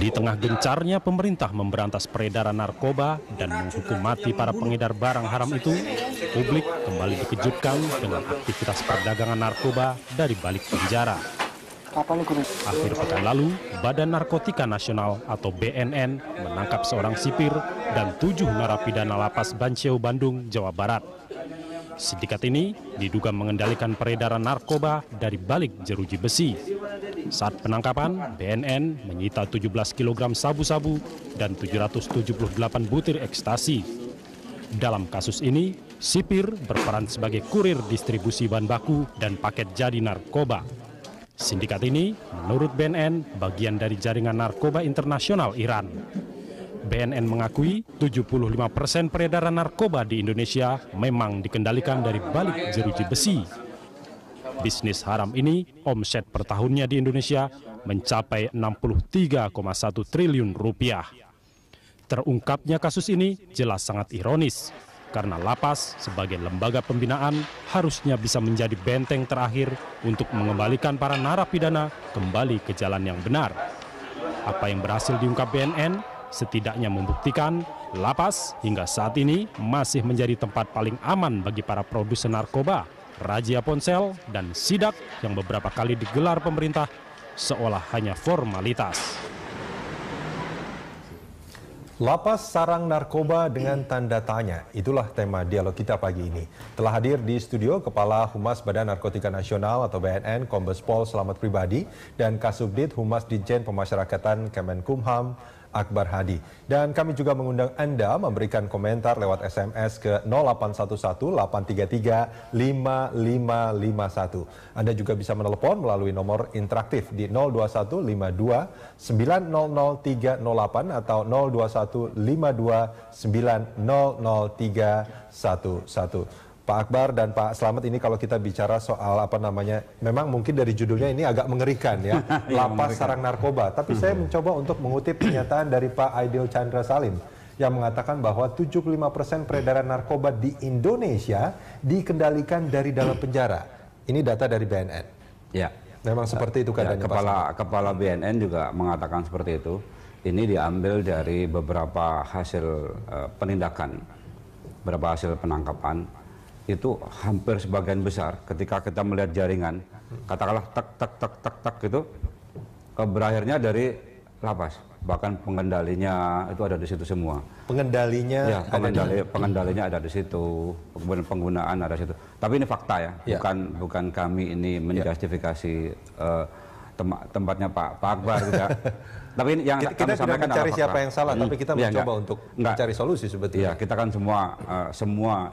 Di tengah gencarnya pemerintah memberantas peredaran narkoba dan menghukum mati para pengedar barang haram itu, publik kembali dikejutkan dengan aktivitas perdagangan narkoba dari balik penjara. Akhir pekan lalu, Badan Narkotika Nasional atau BNN menangkap seorang sipir dan 7 narapidana lapas Banceu, Bandung, Jawa Barat. Sindikat ini diduga mengendalikan peredaran narkoba dari balik jeruji besi. Saat penangkapan, BNN menyita 17 kg sabu-sabu dan 778 butir ekstasi. Dalam kasus ini, sipir berperan sebagai kurir distribusi bahan baku dan paket jadi narkoba. Sindikat ini, menurut BNN, bagian dari jaringan narkoba internasional Iran. BNN mengakui 75% peredaran narkoba di Indonesia memang dikendalikan dari balik jeruji besi. Bisnis haram ini, omset per tahunnya di Indonesia mencapai 63,1 triliun rupiah. Terungkapnya kasus ini jelas sangat ironis, karena lapas sebagai lembaga pembinaan harusnya bisa menjadi benteng terakhir untuk mengembalikan para narapidana kembali ke jalan yang benar. Apa yang berhasil diungkap BNN setidaknya membuktikan lapas hingga saat ini masih menjadi tempat paling aman bagi para produsen narkoba, razia ponsel, dan sidak yang beberapa kali digelar pemerintah seolah hanya formalitas. Lapas sarang narkoba dengan tanda tanya, itulah tema dialog kita pagi ini. Telah hadir di studio Kepala Humas Badan Narkotika Nasional atau BNN, Kombes Pol Slamet Pribadi, dan Kasubdit Humas Ditjen Pemasyarakatan Kemenkumham, Akbar Hadi. Dan kami juga mengundang Anda memberikan komentar lewat SMS ke 0811-833-5551. Anda juga bisa menelepon melalui nomor interaktif di 02152-900-308 atau 02152-900-311. Pak Akbar dan Pak Slamet, ini kalau kita bicara soal memang mungkin dari judulnya ini agak mengerikan ya, lapas sarang narkoba. Tapi saya mencoba untuk mengutip pernyataan dari Pak Aidil Chandra Salim yang mengatakan bahwa 75% peredaran narkoba di Indonesia dikendalikan dari dalam penjara. Ini data dari BNN. Ya, memang seperti itu katanya. Kepala BNN juga mengatakan seperti itu. Ini diambil dari beberapa hasil penindakan, beberapa hasil penangkapan. Itu hampir sebagian besar ketika kita melihat jaringan, katakanlah tak gitu, berakhirnya dari lapas. Bahkan pengendalinya itu ada di situ semua. Pengendalinya? Ya, pengendalinya ada di situ, kemudian penggunaan ada di situ. Tapi ini fakta ya, bukan kami ini menjustifikasi tempatnya Pak Akbar juga. Tapi ini yang kita tidak mencari siapa yang salah, tapi kita mencoba untuk mencari solusi sebetulnya. Iya, kita kan semua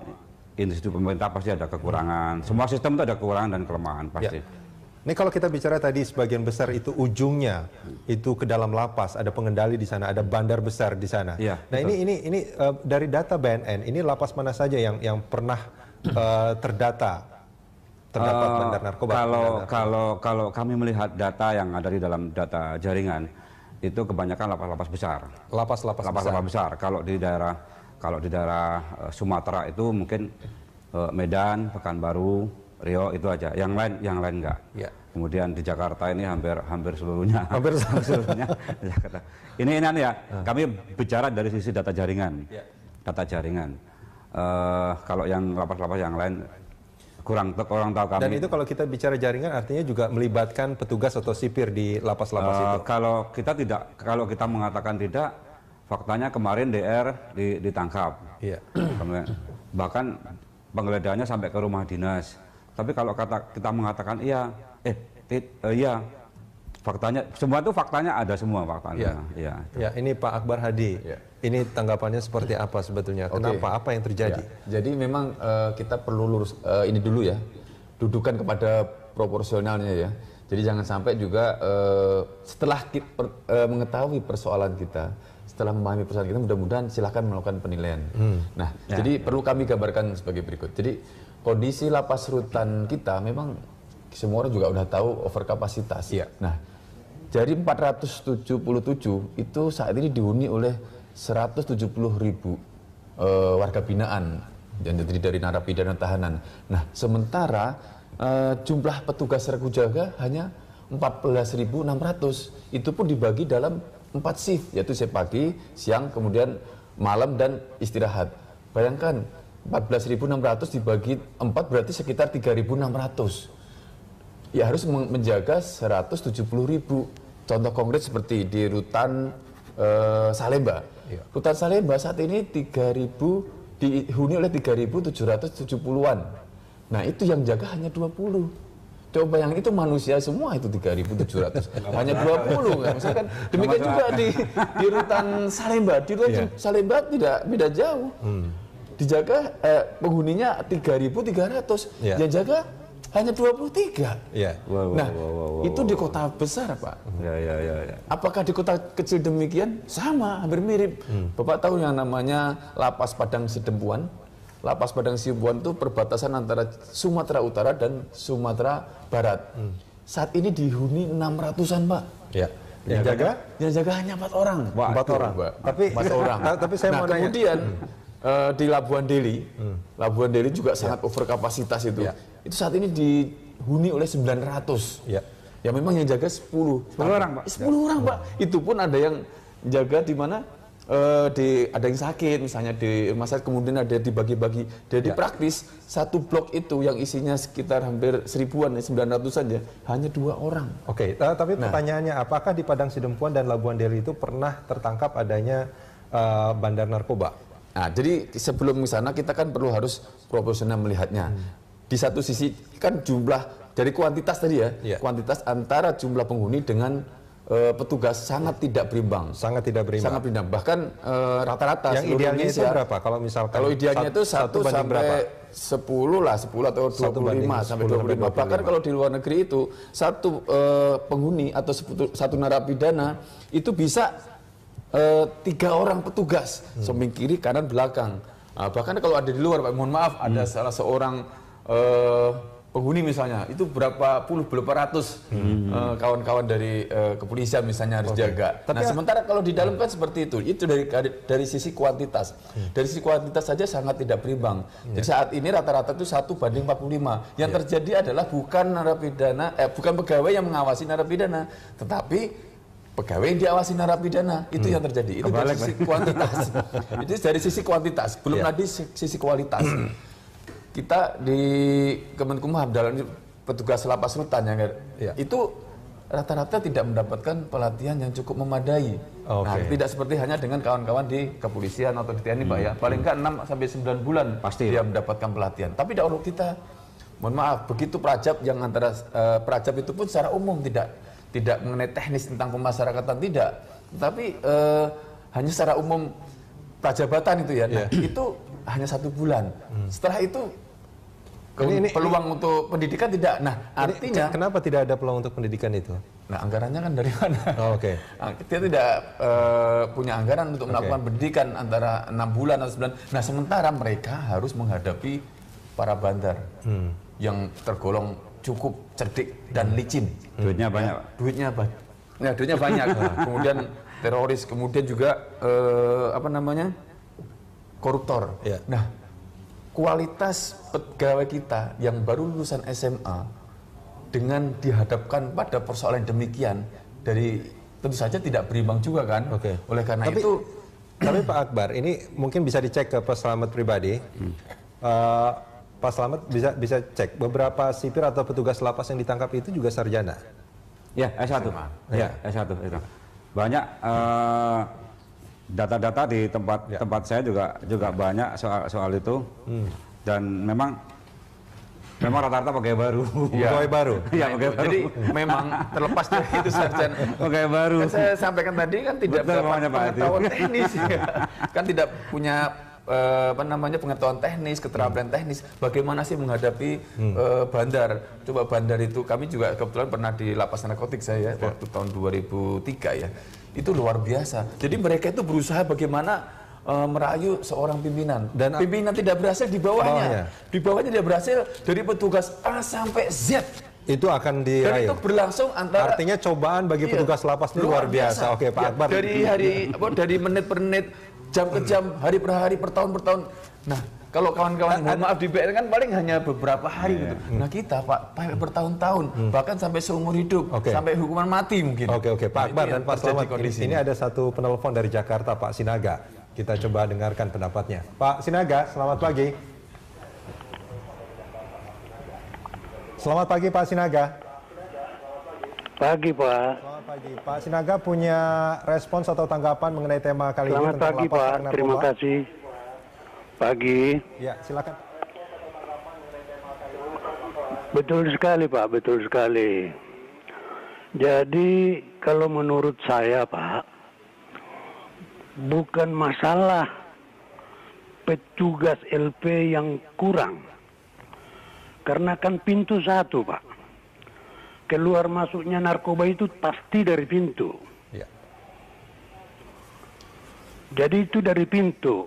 institusi pemerintah pasti ada kekurangan. Semua sistem itu ada kekurangan dan kelemahan pasti. Ya. Ini kalau kita bicara tadi sebagian besar itu ujungnya itu ke dalam lapas, ada pengendali di sana, ada bandar besar di sana. Ya, nah betul. ini dari data BNN, ini lapas mana saja yang pernah terdapat bandar narkoba? Kalau kami melihat data yang ada di dalam data jaringan, itu kebanyakan lapas-lapas besar. Lapas-lapas besar. Kalau di daerah Sumatera itu mungkin Medan, Pekanbaru, Riau itu aja. Yang lain enggak. Ya. Kemudian di Jakarta ini hampir seluruhnya. Hampir seluruhnya. Jakarta. Ini ya. Kami bicara dari sisi data jaringan. Ya. Data jaringan. Kalau yang lapas-lapas yang lain kurang tahu kami. Dan itu kalau kita bicara jaringan artinya juga melibatkan petugas atau sipir di lapas-lapas itu. Kalau kita mengatakan tidak, faktanya kemarin DR ditangkap. Iya. Bahkan penggeledahannya sampai ke rumah dinas. Tapi kalau kita mengatakan iya, faktanya semua itu faktanya ada semua faktanya. Iya. Ya, ini Pak Akbar Hadi. Ya. Ini tanggapannya seperti apa sebetulnya? Kenapa? Apa yang terjadi? Ya. Jadi memang kita perlu lurus ini dulu ya, dudukan kepada proporsionalnya ya. Jadi jangan sampai juga setelah mengetahui persoalan kita, setelah memahami persoalan kita, mudah-mudahan silahkan melakukan penilaian. Nah, jadi perlu kami gambarkan sebagai berikut. Jadi kondisi lapas rutan kita memang semua orang juga udah tahu overkapasitas. Iya. Nah, dari 477 itu saat ini dihuni oleh 170.000 warga binaan yang terdiri dari narapidana tahanan. Nah, sementara jumlah petugas regu jaga hanya 14.600. Itu pun dibagi dalam 4 shift, yaitu shift pagi, siang, kemudian malam dan istirahat. Bayangkan 14.600 dibagi 4 berarti sekitar 3.600. Ya harus menjaga 170.000. Contoh konkret seperti di Rutan Salemba. Rutan Salemba saat ini 3.000 dihuni oleh 3.770-an. Nah itu yang jaga hanya 20. Coba yang itu manusia semua itu 3.700. Hanya 20 kan. Misalkan demikian juga di Rutan Salemba. Di Rutan Salemba tidak beda jauh. Dijaga penghuninya 3.300. Yang jaga hanya 23. Itu di kota besar, Pak. Apakah di kota kecil demikian? Sama, hampir mirip. Bapak tahu yang namanya Lapas Padang Sidempuan? Lapas Padang Sidempuan itu perbatasan antara Sumatera Utara dan Sumatera Barat. Saat ini dihuni 600-an, Pak. Yang jaga hanya 4 orang. 4 orang. Tapi 4 orang. Tapi saya mau nanya. Kemudian di Labuan Deli, Labuan Deli juga sangat over kapasitas itu. Itu saat ini dihuni oleh 900. Ya memang yang jaga 10 orang, Pak. 10 orang, Pak. Itu pun ada yang jaga di mana ada yang sakit misalnya di rumah sakit, kemudian ada dibagi-bagi. Jadi praktis satu blok itu yang isinya sekitar hampir 1000-an, 900-an ya, hanya 2 orang. Oke, tapi pertanyaannya apakah di Padang Sidempuan dan Labuan Deli itu pernah tertangkap adanya bandar narkoba? Nah, jadi sebelum ke sana kita kan perlu harus proporsional melihatnya. Di satu sisi kan jumlah dari kuantitas tadi ya, kuantitas antara jumlah penghuni dengan petugas sangat tidak berimbang. Sangat tidak berimbang. Sangat berimbang. Bahkan rata-rata yang idealnya itu berapa? Kalau misalkan kalau idealnya itu 1 sampai 10 lah, 10 atau 25 sampai 25. Bahkan kalau di luar negeri itu satu penghuni atau satu narapidana itu bisa 3 orang petugas, samping kiri, kanan, belakang. Bahkan kalau ada di luar, Pak, mohon maaf, ada salah seorang penghuni misalnya, itu berapa ratus kawan-kawan dari kepolisian misalnya harus jaga. Nah sementara kalau di dalam kan seperti itu dari sisi kuantitas. Dari sisi kuantitas saja sangat tidak berimbang. Jadi saat ini rata-rata itu 1:45. Yang terjadi adalah bukan narapidana, bukan pegawai yang mengawasi narapidana, tetapi pegawai yang diawasi narapidana. Itu yang terjadi. Itu dari sisi kuantitas. Itu dari sisi kuantitas, belum lagi sisi kualitas. Kita di Kemenkumham dalam petugas lapas rutan itu rata-rata tidak mendapatkan pelatihan yang cukup memadai. Nah, tidak seperti hanya dengan kawan-kawan di kepolisian atau di TNI, Pak ya. Paling nggak 6 sampai 9 bulan pasti dia mendapatkan pelatihan. Tapi dakwah kita, mohon maaf, begitu prajab yang antara prajab itu pun secara umum tidak mengenai teknis tentang pemasyarakatan tidak, tapi hanya secara umum prajabatan itu ya. Nah, itu hanya 1 bulan. Setelah itu peluang untuk pendidikan tidak. Nah, artinya kenapa tidak ada peluang untuk pendidikan itu? Nah, anggarannya kan dari mana? Nah, kita tidak punya anggaran untuk melakukan pendidikan antara 6 bulan atau 9. Nah, sementara mereka harus menghadapi para bandar yang tergolong cukup cerdik dan licin. Duitnya banyak. Duitnya banyak. Kemudian teroris, kemudian juga koruptor. Nah, kualitas pegawai kita yang baru lulusan SMA dengan dihadapkan pada persoalan demikian tentu saja tidak berimbang juga kan. Oleh karena itu, tapi Pak Akbar, ini mungkin bisa dicek ke Pak Slamet pribadi. Pak Slamet bisa cek beberapa sipir atau petugas lapas yang ditangkap itu juga sarjana. Ya, S1. S1 itu. Banyak data-data di tempat saya juga banyak soal itu. Dan memang rata-rata pegawai baru. Pegawai baru. Iya, pegawai baru. Jadi memang terlepas dari itu sarjana. Pegawai baru. Kan saya sampaikan tadi kan tidak dapat pengetahuan teknis. Kan tidak punya pengetahuan teknis, keterampilan teknis, bagaimana sih menghadapi bandar. Coba bandar itu, kami juga kebetulan pernah di lapas narkotik saya waktu tahun 2003 ya. Itu luar biasa. Jadi mereka itu berusaha bagaimana merayu seorang pimpinan. Dan pimpinan tidak berhasil di bawahnya. Di bawahnya tidak berhasil, dari petugas A sampai Z. Itu akan dirayu. Dan itu berlangsung antara, artinya cobaan bagi petugas lapas ini luar biasa. Oke, Pak Akbar. Dari menit per menit, jam ke jam, hari per hari, per tahun per tahun. Nah, Kalau kawan-kawan mohon maaf di BNN kan paling hanya beberapa hari gitu. Nah kita Pak bertahun-tahun, bahkan sampai seumur hidup, sampai hukuman mati mungkin. Oke, Pak Akbar dan Pak Slamet. Kondisi Ini ada satu penelpon dari Jakarta, Pak Sinaga. Kita coba dengarkan pendapatnya. Pak Sinaga, selamat pagi. Selamat pagi Pak Sinaga. Pagi Pak. Selamat pagi. Pak Sinaga punya respons atau tanggapan mengenai tema kali Selamat ini tentang pagi lapas Pak, sarang narkoba? terima kasih. Pagi. Ya, silakan. Betul sekali Pak, betul sekali. Jadi kalau menurut saya Pak, bukan masalah petugas LP yang kurang. Karena kan pintu satu Pak. Keluar masuknya narkoba itu pasti dari pintu. Ya. Jadi itu dari pintu.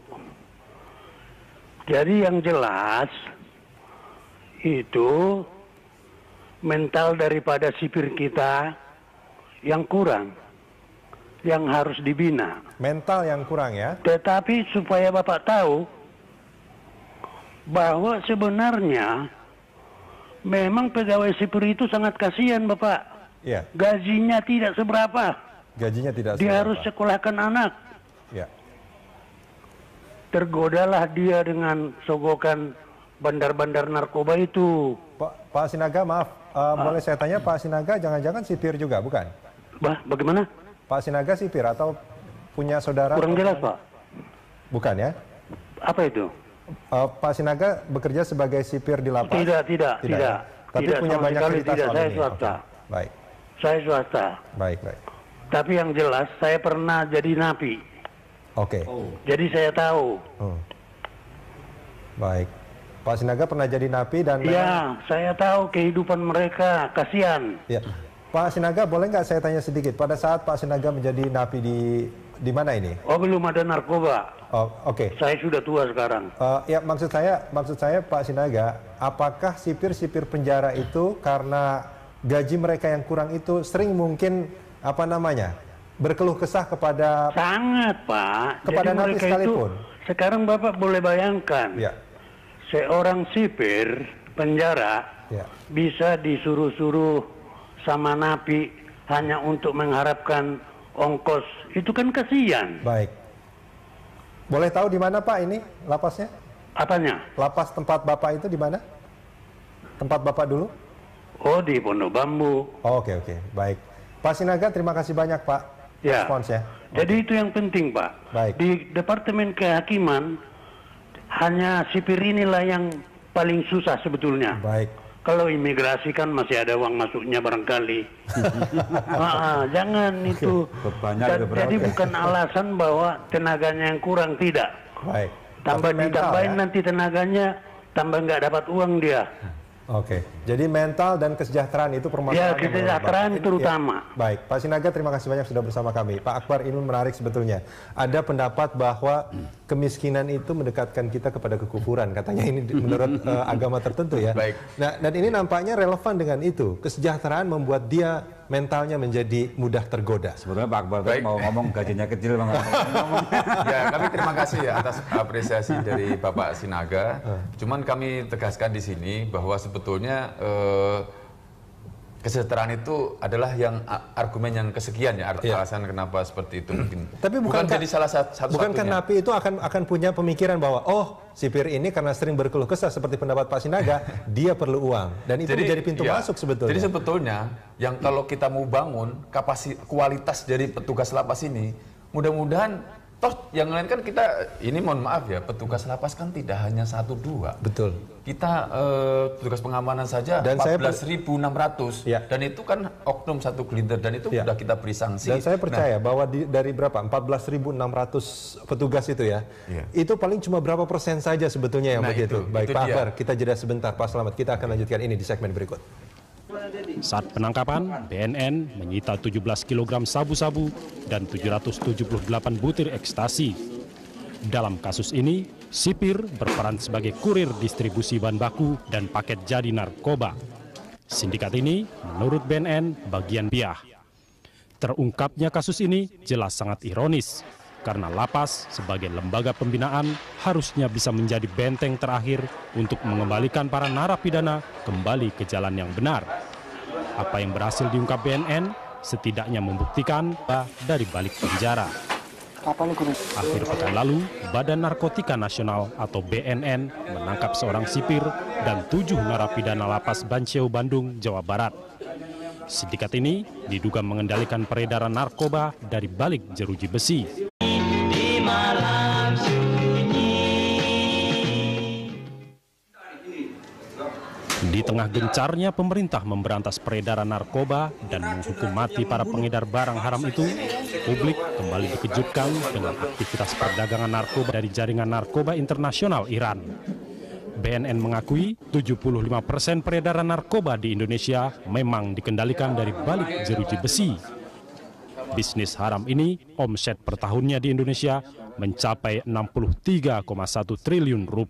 Jadi yang jelas itu mental daripada sipir kita yang kurang, yang harus dibina. Mental yang kurang ya. Tetapi supaya Bapak tahu bahwa sebenarnya memang pegawai sipir itu sangat kasihan Bapak. Iya. Gajinya tidak seberapa. Gajinya tidak Dia harus seberapa. sekolahkan anak. Ya. Tergodalah dia dengan sogokan bandar-bandar narkoba itu. Pak Sinaga, maaf, boleh saya tanya Pak Sinaga jangan-jangan sipir juga, bukan? Bagaimana? Pak Sinaga sipir atau punya saudara? Kurang jelas Pak. Bukan ya? Apa itu? Pak Sinaga bekerja sebagai sipir di lapas? Tidak. Ya? Tapi Tidak, punya sama banyak sekali cerita tidak. soal Saya ini? swasta. Oke. Baik, Saya swasta. baik. Tapi yang jelas saya pernah jadi napi. Oke. Jadi saya tahu. Baik. Pak Sinaga pernah jadi napi dan Ya, saya tahu kehidupan mereka. Kasihan. Ya. Pak Sinaga, boleh nggak saya tanya sedikit? Pada saat Pak Sinaga menjadi napi di mana ini? Oh, belum ada narkoba. Oh, oke. Saya sudah tua sekarang. Ya maksud saya Pak Sinaga, apakah sipir-sipir penjara itu karena gaji mereka yang kurang itu sering mungkin berkeluh kesah kepada Sangat Pak. Kepada Jadi napi mereka sekalipun. itu, sekarang Bapak boleh bayangkan. Ya. Seorang sipir penjara Ya. bisa disuruh-suruh sama napi hanya untuk mengharapkan ongkos. Itu kan kasihan. Baik. Boleh tahu di mana Pak ini lapasnya? Apanya? Lapas tempat Bapak itu di mana? Tempat Bapak dulu? Oh, di Pondok Bambu. Oh, oke. Baik. Pak Sinaga, terima kasih banyak Pak Ya. responsnya. Jadi itu yang penting Pak. Baik. Di Departemen Kehakiman hanya sipir inilah yang paling susah sebetulnya. Baik. Kalau imigrasi kan masih ada uang masuknya barangkali. Jangan itu. Bebannya juga berat. Jadi bukan alasan bahwa tenaganya yang kurang, tidak. Baik. Tambah Tapi mental, ditambahin ya? nanti tenaganya, tambah nggak dapat uang dia. Oke, jadi mental dan kesejahteraan itu permasalahan. Ya, kesejahteraan terutama. Baik, Pak Sinaga terima kasih banyak sudah bersama kami. Pak Akbar, ini menarik sebetulnya. Ada pendapat bahwa kemiskinan itu mendekatkan kita kepada kekufuran. Katanya ini menurut agama tertentu ya. Baik. Nah, dan ini nampaknya relevan dengan itu. Kesejahteraan membuat dia mentalnya menjadi mudah tergoda. Sebetulnya Pak Akbar tadi mau ngomong gajinya kecil banget. Ya, kami terima kasih ya atas apresiasi dari Bapak Sinaga. Cuman kami tegaskan di sini bahwa sebetulnya kesejahteraan itu adalah yang argumen yang kesekian ya, alasan kenapa seperti itu mungkin. Tapi bukan jadi salah satu-satunya. Bukankah napi itu akan punya pemikiran bahwa sipir ini karena sering berkeluh kesah seperti pendapat Pak Sinaga, dia perlu uang dan itu menjadi pintu masuk sebetulnya. Jadi sebetulnya yang kalau kita mau bangun kualitas dari petugas lapas ini, mudah-mudahan toh yang lain kan kita ini mohon maaf ya, petugas lapas kan tidak hanya 1-2. Betul. Kita petugas pengamanan saja Dan 14.600 Ya. dan itu kan oknum satu gelintir dan itu sudah kita beri sanksi. Dan saya percaya bahwa dari berapa 14.600 petugas itu ya, itu paling cuma berapa persen saja sebetulnya yang begitu. Baik Pak Akbar, kita jeda sebentar. Pak Slamet, kita akan lanjutkan ini di segmen berikut. Saat penangkapan, BNN menyita 17 kg sabu-sabu dan 778 butir ekstasi. Dalam kasus ini, sipir berperan sebagai kurir distribusi bahan baku dan paket jadi narkoba. Sindikat ini, menurut BNN, bagian piah. Terungkapnya kasus ini jelas sangat ironis. karena lapas sebagai lembaga pembinaan harusnya bisa menjadi benteng terakhir untuk mengembalikan para narapidana kembali ke jalan yang benar. Apa yang berhasil diungkap BNN setidaknya membuktikan dari balik penjara. Akhir pekan lalu, Badan Narkotika Nasional atau BNN menangkap seorang sipir dan 7 narapidana lapas Banceu, Bandung, Jawa Barat. Sindikat ini diduga mengendalikan peredaran narkoba dari balik jeruji besi. Di tengah gencarnya pemerintah memberantas peredaran narkoba dan menghukum mati para pengedar barang haram itu, publik kembali dikejutkan dengan aktivitas perdagangan narkoba dari jaringan narkoba internasional Iran. BNN mengakui 75% peredaran narkoba di Indonesia memang dikendalikan dari balik jeruji besi. Bisnis haram ini omset per tahunnya di Indonesia mencapai 63,1 triliun rupiah.